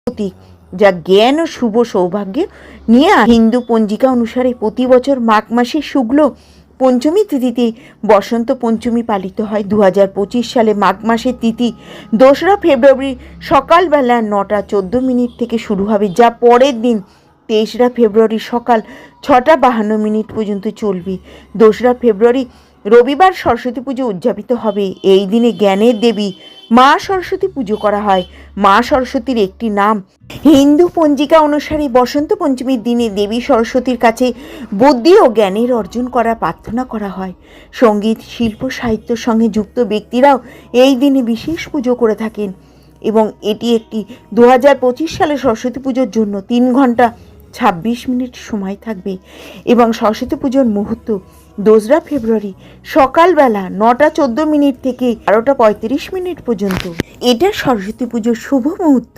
প্রতীক, যা জ্ঞান ও শুভ সৌভাগ্য নিয়ে হিন্দু পঞ্জিকা অনুসারে প্রতি বছর মাঘ মাসের শুক্ল পঞ্চমী তিথিতে বসন্ত পঞ্চমী পালিত হয়। 2025 সালে মাঘ মাসের তিথি 2রা ফেব্রুয়ারি সকালবেলা 9:14 থেকে শুরু হবে, যা পরের দিন 23রা ফেব্রুয়ারি সকাল 6:52 পর্যন্ত চলবে। 2রা ফেব্রুয়ারি রবিবার সরস্বতী পুজো উদযাপিত হবে। এই দিনে জ্ঞানের দেবী মা সরস্বতী পুজো করা হয়। মা সরস্বতীর একটি নাম। হিন্দু পঞ্জিকা অনুসারে বসন্ত পঞ্চমীর দিনে দেবী সরস্বতীর কাছে বুদ্ধি ও জ্ঞানের অর্জন করার প্রার্থনা করা হয়। সঙ্গীত, শিল্প, সাহিত্যের সঙ্গে যুক্ত ব্যক্তিরাও এই দিনে বিশেষ পুজো করে থাকেন এবং এটি একটি 2025 সালে সরস্বতী পুজোর জন্য 3 ঘন্টা 26 মিনিট সময় থাকবে এবং সরস্বতী পুজোর মুহূর্ত 2রা ফেব্রুয়ারি সকালবেলা 9:14 থেকে 12:35 পর্যন্ত। এটা সরস্বতী পুজোর শুভ মুহূর্ত।